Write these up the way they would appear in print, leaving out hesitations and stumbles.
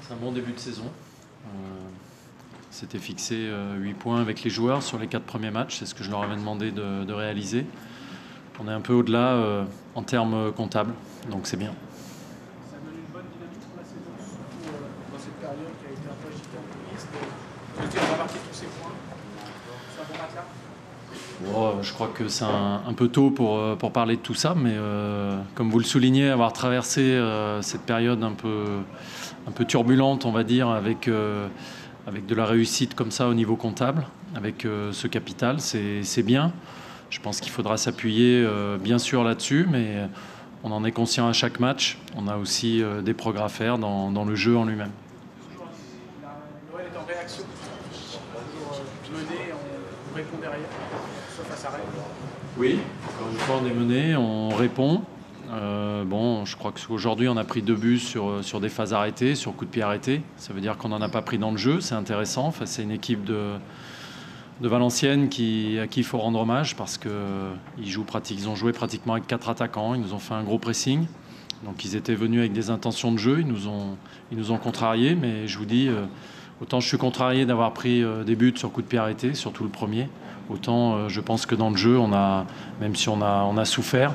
C'est un bon début de saison. C'était fixé 8 points avec les joueurs sur les 4 premiers matchs. C'est ce que je leur avais demandé de réaliser. On est un peu au-delà en termes comptables, donc c'est bien. Ça donne une bonne dynamique pour la saison, surtout dans cette période qui a été un peu agitée en coulisses. De dire on va marquer tous ces points. C'est un bon matelas. Je crois que c'est un peu tôt pour parler de tout ça, mais comme vous le soulignez, avoir traversé cette période un peu turbulente, on va dire, avec de la réussite comme ça au niveau comptable, avec ce capital, c'est bien. Je pense qu'il faudra s'appuyer bien sûr là-dessus, mais on en est conscient à chaque match. On a aussi des progrès à faire dans le jeu en lui-même. L'OL est en réaction. Toujours mené, on répond derrière, sauf à sa règle. Oui, encore une fois, on est mené, on répond. Je crois qu'aujourd'hui, on a pris 2 buts sur des phases arrêtées, sur coups de pied arrêtés. Ça veut dire qu'on n'en a pas pris dans le jeu. C'est intéressant. Enfin, c'est une équipe de Valenciennes à qui il faut rendre hommage parce qu'ils ont joué pratiquement avec 4 attaquants. Ils nous ont fait un gros pressing. Donc, ils étaient venus avec des intentions de jeu. Ils nous ont contrariés. Mais je vous dis, autant je suis contrarié d'avoir pris des buts sur coups de pied arrêtés, surtout le premier. Autant je pense que dans le jeu, même si on a souffert,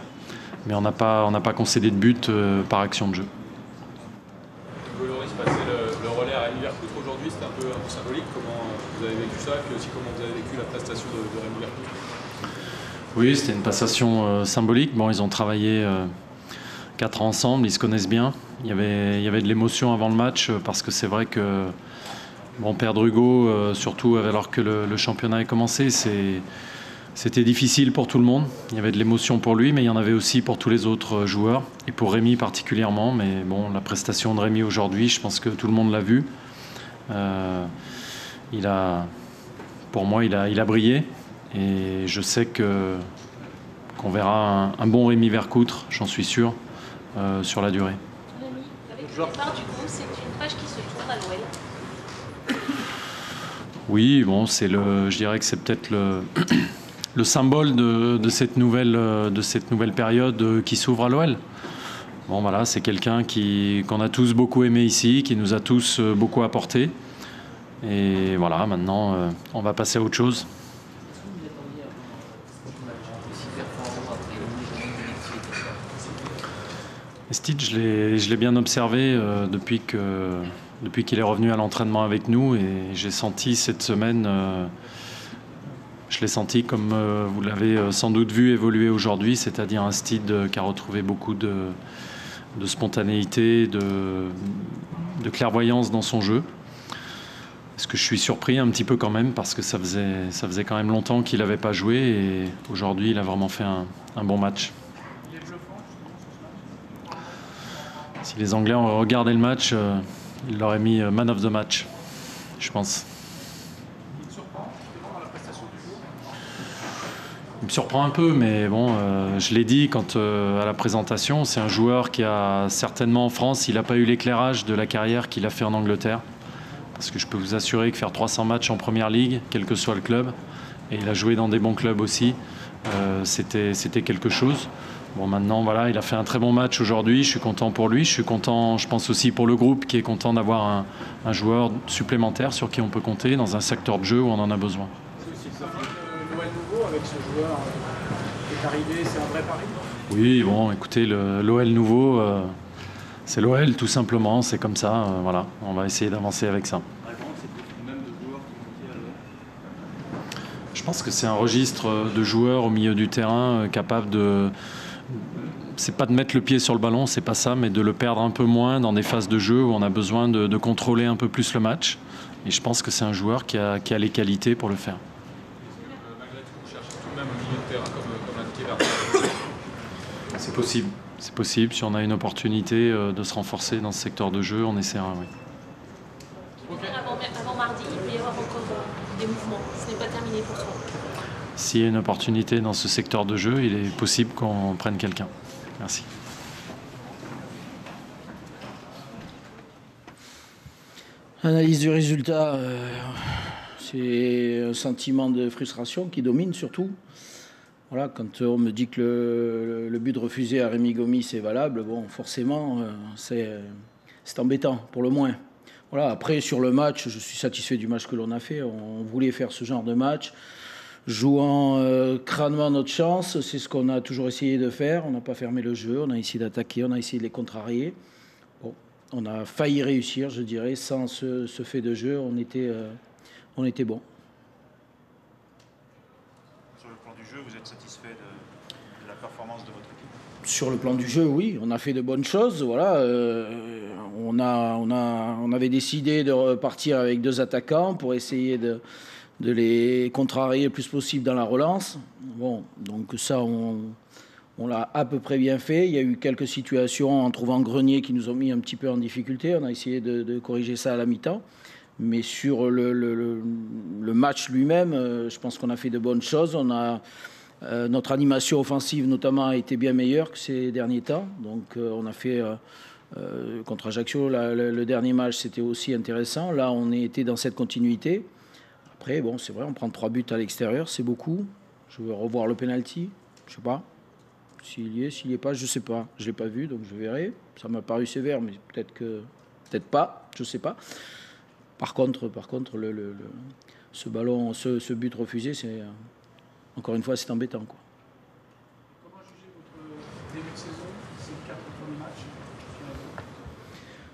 mais on n'a pas concédé de but par action de jeu. Loris passer le relais à Rémi Vercouttre aujourd'hui, c'était un peu symbolique. Comment vous avez vécu ça, puis aussi comment vous avez vécu la prestation de Rémi Vercouttre? Oui, c'était une passation symbolique. Bon, ils ont travaillé 4 ans ensemble, ils se connaissent bien. Il y avait de l'émotion avant le match parce que c'est vrai que perdre Hugo, surtout alors que le championnat a commencé, c'était difficile pour tout le monde. Il y avait de l'émotion pour lui, mais il y en avait aussi pour tous les autres joueurs, et pour Rémi particulièrement. Mais bon, la prestation de Rémi aujourd'hui, je pense que tout le monde l'a vu. Pour moi, il a brillé, et je sais qu'on verra un bon Rémi Vercouttre, j'en suis sûr, sur la durée. Rémi, avec le départ du groupe, c'est une page qui se tourne à l'OL. Oui, je dirais que c'est peut-être le symbole de cette nouvelle période qui s'ouvre à l'OL. Voilà, c'est quelqu'un qu'on a tous beaucoup aimé ici, qui nous a tous beaucoup apporté. Et voilà, maintenant, on va passer à autre chose. Stitch, je l'ai bien observé depuis qu'il est revenu à l'entraînement avec nous, et j'ai senti cette semaine, je l'ai senti comme vous l'avez sans doute vu évoluer aujourd'hui, c'est-à-dire un Stitch qui a retrouvé beaucoup de spontanéité, de clairvoyance dans son jeu. Est-ce que je suis surpris un petit peu quand même, parce que ça faisait quand même longtemps qu'il n'avait pas joué, et aujourd'hui il a vraiment fait un bon match. Si les Anglais ont regardé le match, ils l'auraient mis man of the match, je pense. Il te surprend dans la prestation du jour? Il me surprend un peu, mais je l'ai dit à la présentation, c'est un joueur qui a certainement en France, il n'a pas eu l'éclairage de la carrière qu'il a fait en Angleterre. Parce que je peux vous assurer que faire 300 matchs en Première Ligue, quel que soit le club, et il a joué dans des bons clubs aussi, c'était quelque chose. Maintenant, voilà, il a fait un très bon match aujourd'hui. Je suis content pour lui. Je suis content, je pense aussi pour le groupe, qui est content d'avoir un joueur supplémentaire sur qui on peut compter dans un secteur de jeu où on en a besoin. C'est aussi le pari de l'OL nouveau avec ce joueur qui est arrivé, c'est un vrai pari? Oui, écoutez, l'OL nouveau, c'est l'OL tout simplement. C'est comme ça. Voilà, on va essayer d'avancer avec ça. Je pense que c'est un registre de joueurs au milieu du terrain capable de... C'est pas de mettre le pied sur le ballon, c'est pas ça, mais de le perdre un peu moins dans des phases de jeu où on a besoin de contrôler un peu plus le match. Et je pense que c'est un joueur qui a les qualités pour le faire. Malgré tout, vous cherchez tout de même au milieu de terrain comme indiqué Vercouttre? C'est possible. C'est possible. Si on a une opportunité de se renforcer dans ce secteur de jeu, on essaiera, oui. Avant mardi, il peut y avoir encore des mouvements. Ce n'est pas terminé pour toi. S'il y a une opportunité dans ce secteur de jeu, il est possible qu'on prenne quelqu'un. Merci. Analyse du résultat, c'est un sentiment de frustration qui domine surtout. Voilà, quand on me dit que le but refusé à Rémi Gomis est valable, forcément, c'est embêtant, pour le moins. Voilà, après, sur le match, je suis satisfait du match que l'on a fait. On voulait faire ce genre de match, jouant crânement notre chance. C'est ce qu'on a toujours essayé de faire. On n'a pas fermé le jeu, on a essayé d'attaquer, on a essayé de les contrarier. Bon, on a failli réussir, je dirais. Sans ce fait de jeu, on était bon. Sur le plan du jeu, vous êtes satisfait de la performance de votre équipe? Sur le plan du jeu, oui, on a fait de bonnes choses. Voilà, on avait décidé de repartir avec 2 attaquants pour essayer de les contrarier le plus possible dans la relance. Bon, donc ça, on l'a à peu près bien fait. Il y a eu quelques situations en trouvant Grenier qui nous ont mis un petit peu en difficulté. On a essayé de corriger ça à la mi-temps. Mais sur le match lui-même, je pense qu'on a fait de bonnes choses. Notre animation offensive, notamment, a été bien meilleure que ces derniers temps. Donc, on a fait contre Ajaccio, le dernier match, c'était aussi intéressant. Là, on était dans cette continuité. Après, bon, c'est vrai, on prend 3 buts à l'extérieur, c'est beaucoup. Je veux revoir le penalty, je sais pas. S'il y est pas, je sais pas. Je l'ai pas vu, donc je verrai. Ça m'a paru sévère, mais peut-être pas, je sais pas. Par contre, ce ballon, ce but refusé, c'est encore une fois, c'est embêtant, quoi. Comment jugez votre début de saison, ces 4 premiers matchs?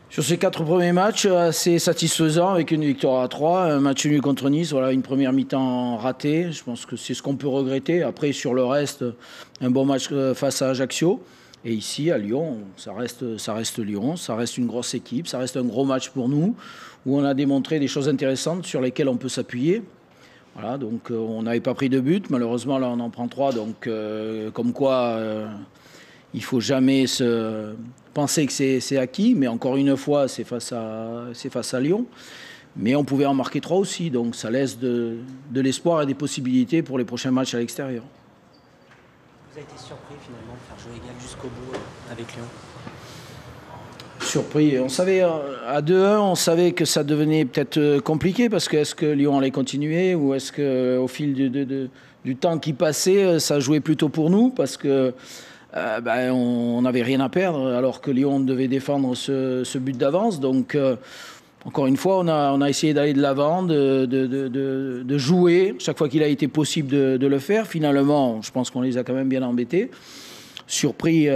Sur ces 4 premiers matchs, assez satisfaisant avec une victoire à 3, un match nul contre Nice, voilà, une première mi-temps ratée. Je pense que c'est ce qu'on peut regretter. Après, sur le reste, un bon match face à Ajaccio. Et ici, à Lyon, ça reste Lyon, ça reste une grosse équipe, ça reste un gros match pour nous, où on a démontré des choses intéressantes sur lesquelles on peut s'appuyer. Voilà, donc on n'avait pas pris de but. Malheureusement, là, on en prend 3. Donc, comme quoi, il ne faut jamais se penser que c'est acquis. Mais encore une fois, c'est face à Lyon. Mais on pouvait en marquer 3 aussi. Donc, ça laisse de l'espoir et des possibilités pour les prochains matchs à l'extérieur. Vous avez été surpris, finalement, de faire jouer égal jusqu'au bout avec Lyon? Surpris. On savait, à 2-1, on savait que ça devenait peut-être compliqué parce que est-ce que Lyon allait continuer ou est-ce qu'au fil du temps qui passait, ça jouait plutôt pour nous parce que on n'avait rien à perdre alors que Lyon devait défendre ce but d'avance. Donc, encore une fois, on a essayé d'aller de l'avant, de jouer chaque fois qu'il a été possible de le faire. Finalement, je pense qu'on les a quand même bien embêtés. Surpris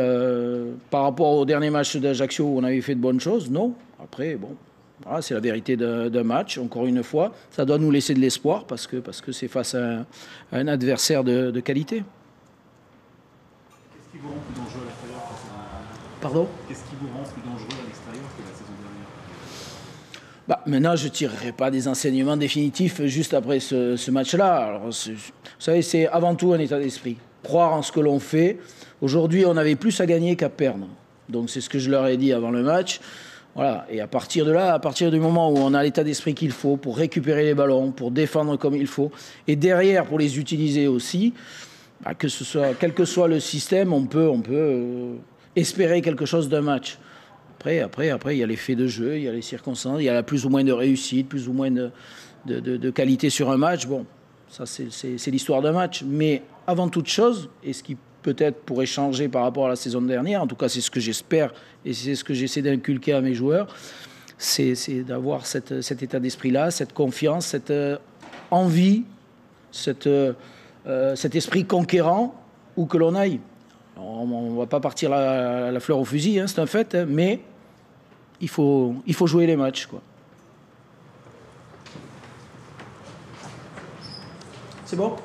par rapport au dernier match d'Ajaccio où on avait fait de bonnes choses, non. Après, bon, voilà, c'est la vérité d'un match. Encore une fois, ça doit nous laisser de l'espoir parce que c'est face à un adversaire de qualité. Qu'est-ce qui vous rend plus dangereux à l'extérieur que la saison dernière? Pardon? Qu'est-ce qui vous rend plus dangereux à l'extérieur que la saison dernière? Maintenant, je ne tirerai pas des enseignements définitifs juste après ce match-là. Alors, vous savez, c'est avant tout un état d'esprit. Croire en ce que l'on fait. Aujourd'hui, on avait plus à gagner qu'à perdre. Donc, c'est ce que je leur ai dit avant le match. Voilà. Et à partir de là, à partir du moment où on a l'état d'esprit qu'il faut pour récupérer les ballons, pour défendre comme il faut, et derrière pour les utiliser aussi, que ce soit, quel que soit le système, on peut espérer quelque chose d'un match. Après, il y a les faits de jeu, il y a les circonstances, il y a plus ou moins de réussite, plus ou moins de qualité sur un match. Bon, ça, c'est l'histoire d'un match. Mais avant toute chose, et ce qui peut-être pourrait changer par rapport à la saison dernière, en tout cas, c'est ce que j'espère et c'est ce que j'essaie d'inculquer à mes joueurs, c'est d'avoir cet état d'esprit-là, cette confiance, cette envie, cet esprit conquérant où que l'on aille. On ne va pas partir la fleur au fusil, hein, c'est un fait, hein, mais il faut jouer les matchs, quoi. C'est bon?